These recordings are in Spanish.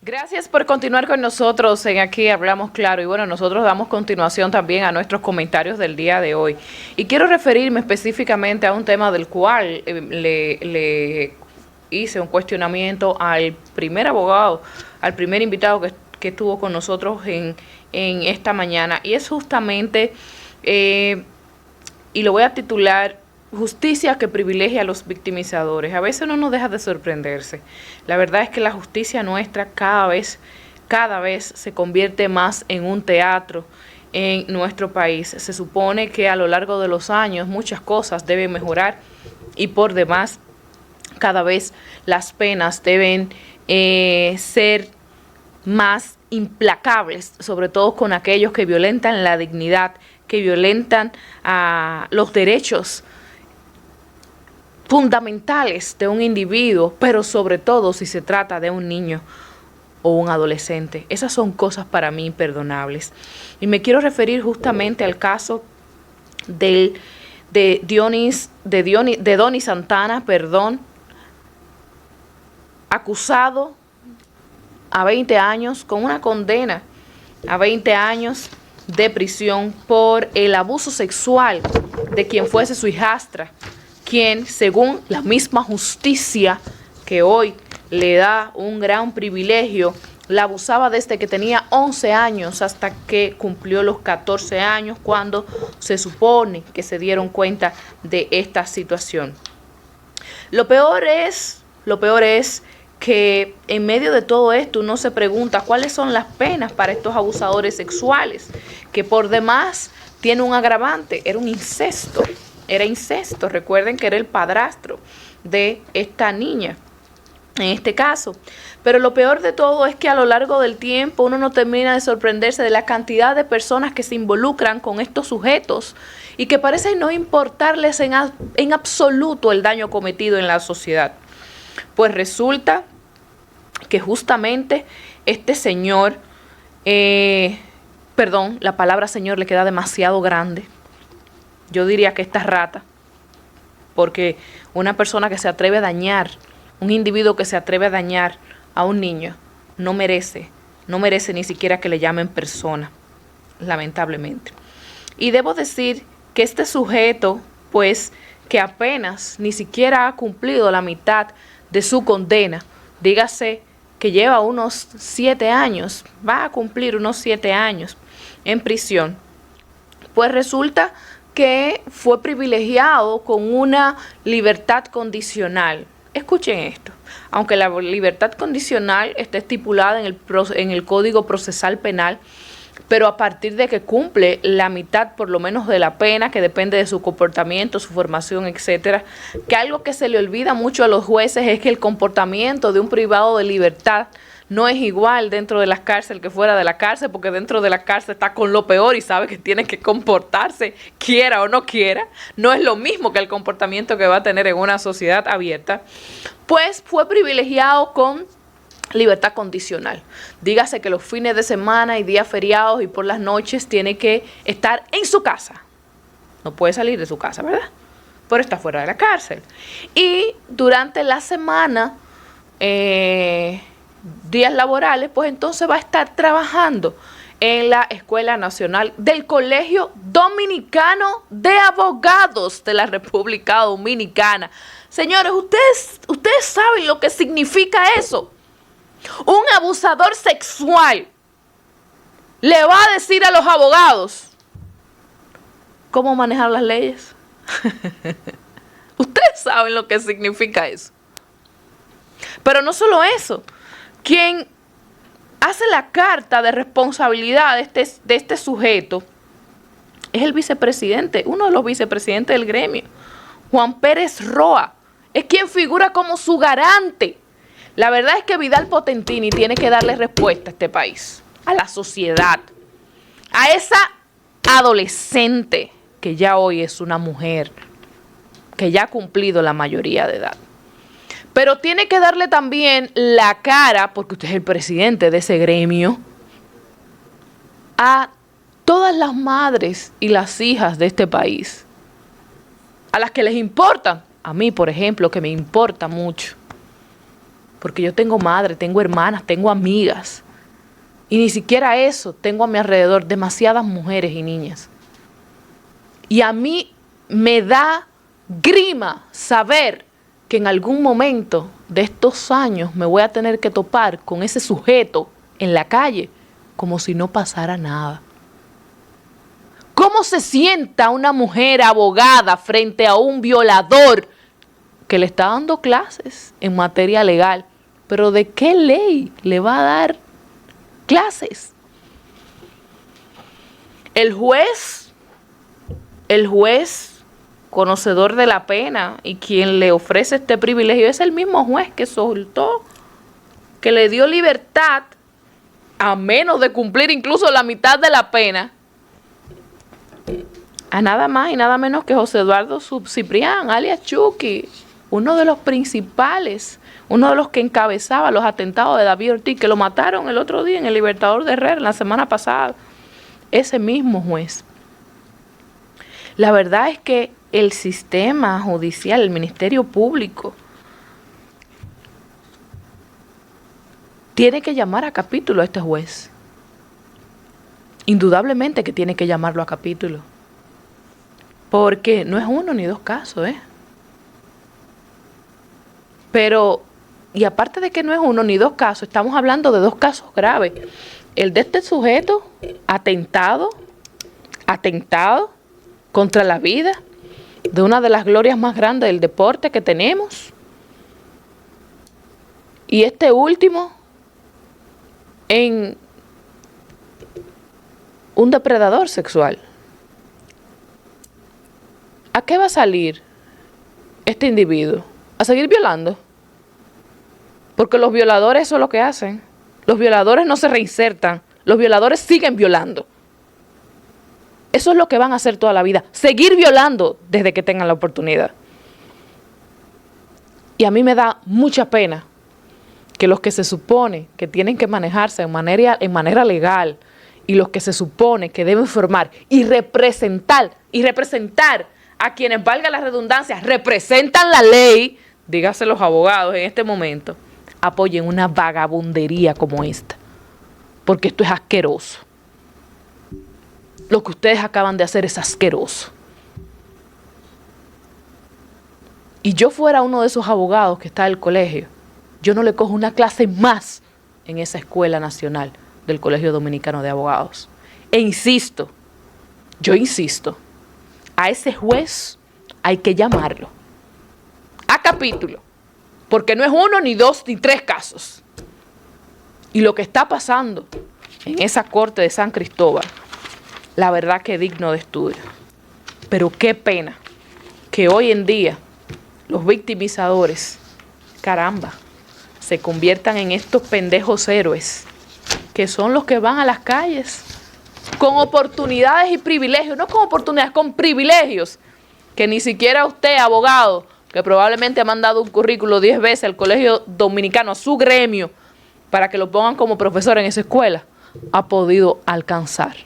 Gracias por continuar con nosotros en Aquí Hablamos Claro. Y bueno, nosotros damos continuación también a nuestros comentarios del día de hoy. Y quiero referirme específicamente a un tema del cual le hice un cuestionamiento al primer abogado, al primer invitado que estuvo con nosotros en esta mañana. Y es justamente, y lo voy a titular, justicia que privilegia a los victimizadores. A veces uno no deja de sorprenderse. La verdad es que la justicia nuestra cada vez se convierte más en un teatro en nuestro país. Se supone que a lo largo de los años muchas cosas deben mejorar y por demás cada vez las penas deben ser más implacables, sobre todo con aquellos que violentan la dignidad, que violentan los derechos fundamentales de un individuo, pero sobre todo si se trata de un niño o un adolescente. Esas son cosas para mí imperdonables. Y me quiero referir justamente al caso de Donny Santana, acusado a 20 años con una condena a 20 años de prisión por el abuso sexual de quien fuese su hijastra, quien, según la misma justicia que hoy le da un gran privilegio, la abusaba desde que tenía 11 años hasta que cumplió los 14 años, cuando se supone que se dieron cuenta de esta situación. Lo peor es que en medio de todo esto uno se pregunta cuáles son las penas para estos abusadores sexuales, que por demás tiene un agravante, era incesto. Recuerden que era el padrastro de esta niña, en este caso. Pero lo peor de todo es que a lo largo del tiempo uno no termina de sorprenderse de la cantidad de personas que se involucran con estos sujetos y que parecen no importarles en absoluto el daño cometido en la sociedad. Pues resulta que justamente este señor, la palabra señor le queda demasiado grande. Yo diría que esta rata, porque una persona que se atreve a dañar, un individuo que se atreve a dañar a un niño, no merece ni siquiera que le llamen persona, lamentablemente. Y debo decir que este sujeto, pues, que apenas ni siquiera ha cumplido la mitad de su condena, dígase que lleva unos 7 años, va a cumplir unos 7 años en prisión, pues resulta que fue privilegiado con una libertad condicional. Escuchen esto. Aunque la libertad condicional está estipulada en el Código Procesal Penal, pero a partir de que cumple la mitad por lo menos de la pena, que depende de su comportamiento, su formación, etcétera, que algo que se le olvida mucho a los jueces es que el comportamiento de un privado de libertad no es igual dentro de la cárcel que fuera de la cárcel, porque dentro de la cárcel está con lo peor y sabe que tiene que comportarse, quiera o no quiera. No es lo mismo que el comportamiento que va a tener en una sociedad abierta. Pues fue privilegiado con libertad condicional. Dígase que los fines de semana y días feriados y por las noches tiene que estar en su casa. No puede salir de su casa, ¿verdad? Pero está fuera de la cárcel. Y durante la semana, días laborales, pues entonces va a estar trabajando en la Escuela Nacional del Colegio Dominicano de Abogados de la República Dominicana. Señores, ustedes saben lo que significa eso. Un abusador sexual le va a decir a los abogados cómo manejar las leyes. Ustedes saben lo que significa eso. Pero no solo eso. Quien hace la carta de responsabilidad de este sujeto es el vicepresidente, uno de los vicepresidentes del gremio, Juan Pérez Roa. Es quien figura como su garante. La verdad es que Vidal Potentini tiene que darle respuesta a este país, a la sociedad, a esa adolescente que ya hoy es una mujer, que ya ha cumplido la mayoría de edad. Pero tiene que darle también la cara, porque usted es el presidente de ese gremio, a todas las madres y las hijas de este país, a las que les importan. A mí, por ejemplo, que me importa mucho. porque yo tengo madre, tengo hermanas, tengo amigas. Y ni siquiera eso, tengo a mi alrededor demasiadas mujeres y niñas. Y a mí me da grima saber que en algún momento de estos años me voy a tener que topar con ese sujeto en la calle como si no pasara nada. ¿Cómo se sienta una mujer abogada frente a un violador que le está dando clases en materia legal? ¿Pero de qué ley le va a dar clases? El juez, conocedor de la pena y quien le ofrece este privilegio es el mismo juez que soltó, que le dio libertad a menos de cumplir incluso la mitad de la pena a nada más y nada menos que José Eduardo Subciprián, alias Chucky, uno de los principales, uno de los que encabezaba los atentados de David Ortiz, que lo mataron el otro día en el Libertador de Herrera, la semana pasada. Ese mismo juez. La verdad es que el sistema judicial, el Ministerio Público, tiene que llamar a capítulo a este juez. Indudablemente que tiene que llamarlo a capítulo. Porque no es uno ni dos casos, Pero, y aparte de que no es uno ni dos casos, estamos hablando de dos casos graves. El de este sujeto, atentado contra la vida de una de las glorias más grandes del deporte que tenemos. Y este último en un depredador sexual. ¿A qué va a salir este individuo? ¿A seguir violando? Porque los violadores eso es lo que hacen. Los violadores no se reinsertan. Los violadores siguen violando. Eso es lo que van a hacer toda la vida. Seguir violando desde que tengan la oportunidad. Y a mí me da mucha pena que los que se supone que tienen que manejarse en manera legal y los que se supone que deben formar y representar a quienes, valga la redundancia, representan la ley, dígase los abogados en este momento, apoyen una vagabundería como esta. Porque esto es asqueroso. Lo que ustedes acaban de hacer es asqueroso. Y yo fuera uno de esos abogados que está en el colegio, yo no le cojo una clase más en esa escuela nacional del Colegio Dominicano de Abogados. Yo insisto, a ese juez hay que llamarlo a capítulo, porque no es uno, ni dos, ni tres casos. Y lo que está pasando en esa corte de San Cristóbal, la verdad que es digno de estudio. Pero qué pena que hoy en día los victimizadores, caramba, se conviertan en estos pendejos héroes, que son los que van a las calles con oportunidades y privilegios, no con oportunidades, con privilegios, que ni siquiera usted, abogado, que probablemente ha mandado un currículo 10 veces al Colegio Dominicano, a su gremio, para que lo pongan como profesor en esa escuela, ha podido alcanzar.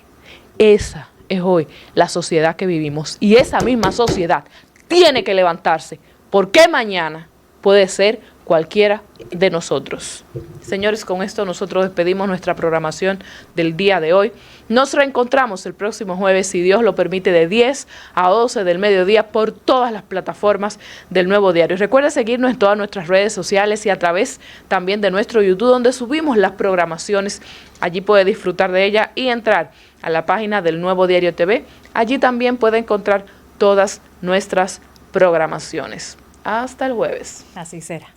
Esa es hoy la sociedad que vivimos, y esa misma sociedad tiene que levantarse, porque mañana puede ser cualquiera de nosotros. Señores, con esto nosotros despedimos nuestra programación del día de hoy. Nos reencontramos el próximo jueves, si Dios lo permite, de 10 a 12 del mediodía por todas las plataformas del Nuevo Diario. Recuerda seguirnos en todas nuestras redes sociales y a través también de nuestro YouTube, donde subimos las programaciones. Allí puede disfrutar de ella y entrar a la página del Nuevo Diario TV. Allí también puede encontrar todas nuestras programaciones. Hasta el jueves. Así será.